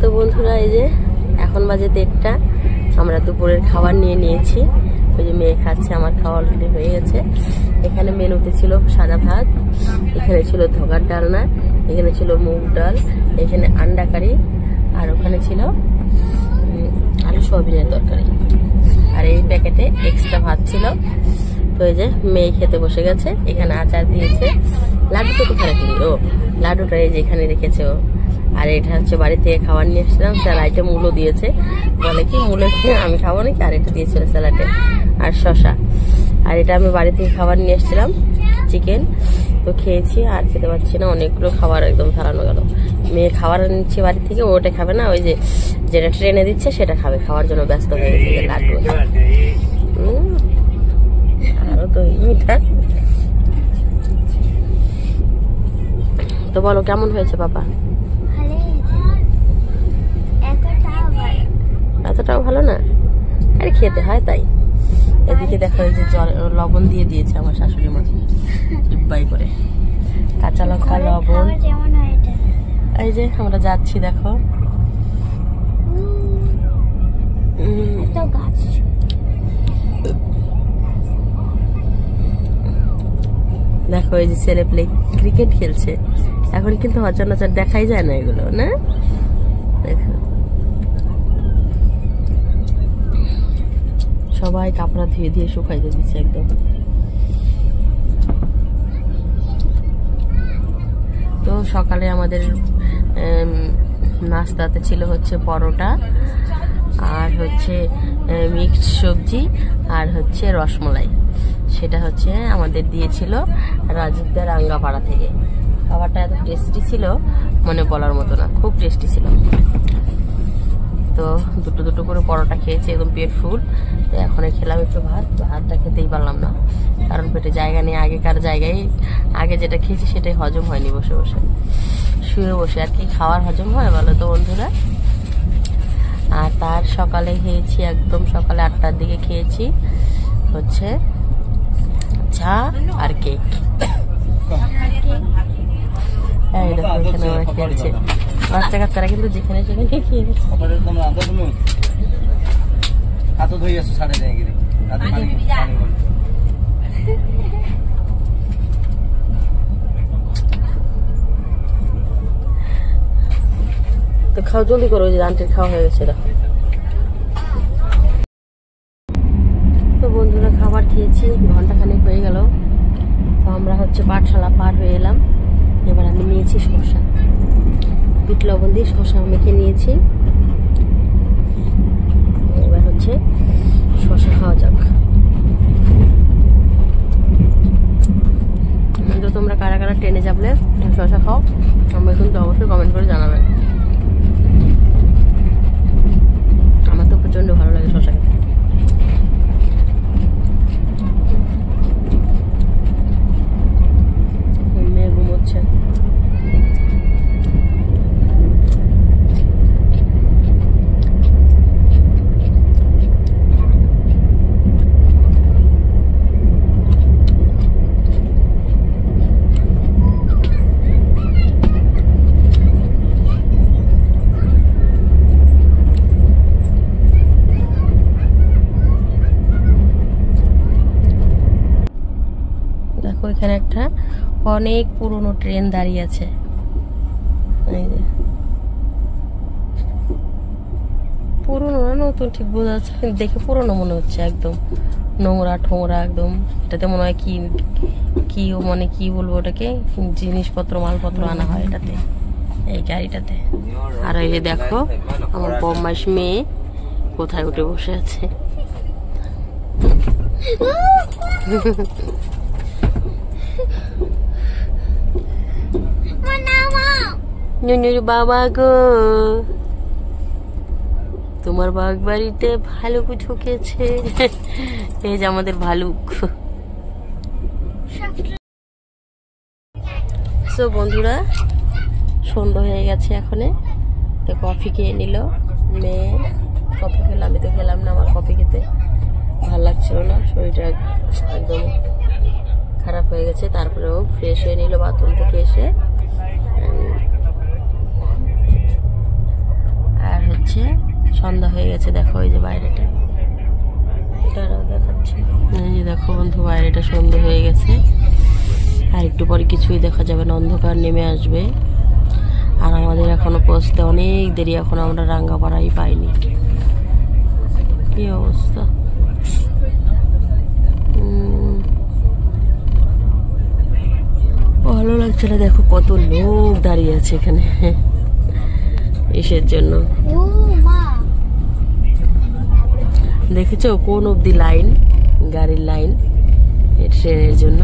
তো বন্ধুরা এই যে এখন বাজে 1:30, আমরা দুপুরের খাবার নিয়ে নিয়েছি। ওই যে মেয়ে খাচ্ছে, আমার খাওয়া অলরেডি হয়ে গেছে। এখানে মেনুতে ছিল সাদা ভাত, এখানে ছিল ধোকার ডালনা, এখানে ছিল মুগ ডাল, এখানে আন্ডা কারি, আর ওখানে ছিল আলু সয়াবিনের তরকারি, আর এই প্যাকেটে এক্সট্রা ভাত ছিল। তো এই যে মেয়ে খেতে বসে গেছে। এখানে আচার দিয়েছে। লাড্ডুটা কোথায় রাখলি? ও লাড্ডুটা এই যে এখানে রেখেছে ও। আর এটা হচ্ছে বাড়ি থেকে খাবার নিয়ে এসেছিলাম, স্যালাডে মূলো দিয়েছে, বলে কি মূলো খেয়ে আমি খাবো নাকি, আর এটা দিয়েছিল স্যালাডে আর শশা। আর এটা আমি বাড়ি থেকে খাবার নিয়ে এসেছিলাম, চিকেন, তো খেয়েছি আর খেতে পারছি না, অনেকগুলো খাবার একদম ধারানো গেল। মেয়ে খাবার নিচ্ছে বাড়ি থেকে, ওটা খাবে না, ওই যে যেটা ট্রেনে দিচ্ছে সেটা খাবে, খাওয়ার জন্য ব্যস্ত হয়ে গেছে। লাড্ডু আরো তো মিঠা। তো বলো কেমন হয়েছে বাবা? এতটাও ভালো না, আরে খেতে হয় তাই। এদিকে দেখো এই যে লবণ দিয়ে দিয়েছে আমার শাশুড়ি মা, ডিব্বাই করে কাঁচা লঙ্কা, লবণ। এই যে আমরা যাচ্ছি, দেখো দেখো এই যে ছেলে প্লে ক্রিকেট খেলছে এখন, কিন্তু সচরাচর দেখাই যায় না এগুলো, না? দেখো সবাই কাপড়া ধুয়ে দিয়ে শুকাইতে দিচ্ছে একদম। তো সকালে আমাদের নাস্তাতে ছিল হচ্ছে পরোটা, আর হচ্ছে মিক্সড সবজি, আর হচ্ছে রসমলাই। সেটা হচ্ছে আমাদের দিয়েছিল রাজীবদার রাঙ্গাপাড়া থেকে। খাবারটা এত টেস্টি ছিল মানে বলার মতো না, খুব টেস্টি ছিল। তো দুটো দুটো করে পরোটা খেয়েছি, একদম পেট ফুল। তো এখন খেলাম একটু ভাত, ভাতটা খেতেই পারলাম না, কারণ পেটে জায়গা নেই। আগেকার জায়গায় আগে যেটা খেয়েছি সেটাই হজম হয়নি, বসে বসে শুয়ে বসে আর কি খাওয়ার হজম হয় বলো তো বন্ধুরা? আর তার সকালে খেয়েছি, একদম সকালে 8টার দিকে খেয়েছি হচ্ছে চা আর কেক। এই দেখো এখানে ওরা খেলছে, বাচ্চা কাচ্চারা কিন্তু যেখানে সেখানে খেয়েছে। তো খাও জলদি করো, ওই যে আন্টির খাওয়া হয়ে গেছে। দেখো তো বন্ধুরা খাবার খেয়েছি, ঘন্টাখানেক হয়ে গেল। তো আমরা হচ্ছে পাঠশালা পার হয়ে এলাম। এবার আমি নিয়েছি শসা, বিট লবণ দিয়ে শসা মেখে নিয়েছি। এবার হচ্ছে শসা খাওয়া যাক। তো তোমরা কারা কারা ট্রেনে যাবলে শসা খাও, আমাকে কিন্তু অবশ্যই কমেন্ট করে জানাবেন। আমার তো প্রচন্ড ভালো লাগে শসা খেতে। মেয়ে ঘুমোচ্ছে। দেখো এখানে একটা অনেক পুরনো ট্রেন দাঁড়িয়ে আছে। পুরনো না নতুন ঠিক বোঝা যাচ্ছে, কিন্তু দেখে পুরনো মনে হচ্ছে, একদম নোংরা ঠোংরা একদম। এটাতে মনে হয় কি কি মানে কি বলবো ওটাকে, জিনিসপত্র মালপত্র আনা হয় এটাতে, এই গাড়িটাতে। আর এই যে দেখো আমার বদমাইশ মেয়ে কোথায় উঠে বসে আছে। বাবা গো, তোমার বাগ বাড়িতে ভালুক ঢুকেছে। এই যে আমাদের ভালুক। তো বন্ধুরা সন্ধ্যা হয়ে গেছে এখন, তো কফি খেয়ে নিল মেয়ে। কফি খেলাম, আমি তো খেলাম না, আমার কফি খেতে ভালো লাগছিল না, শরীরটা একদম খারাপ হয়ে গেছে। তারপরেও ফ্রেশ হয়ে নিল বাথরুম থেকে এসে। সন্ধ্যা হয়ে গেছে, দেখো এই যে বাইরেটা দেখাচ্ছি। এই যে দেখো বন্ধু, বাইরেটা সন্ধ্যা হয়ে গেছে, আর একটু পরে কিছুই দেখা যাবে না, অন্ধকার নেমে আসবে। আর আমাদের এখনো পৌঁছতে অনেক দেরি, এখন আমরা রাঙ্গাপাড়াই পাইনি। কি অবস্থা! ভালো লাগছে না, দেখো কত লোক দাঁড়িয়ে আছে এখানে এসের জন্য। দেখেছো কোন অবধি লাইন, গাড়ির লাইন ট্রেনের জন্য।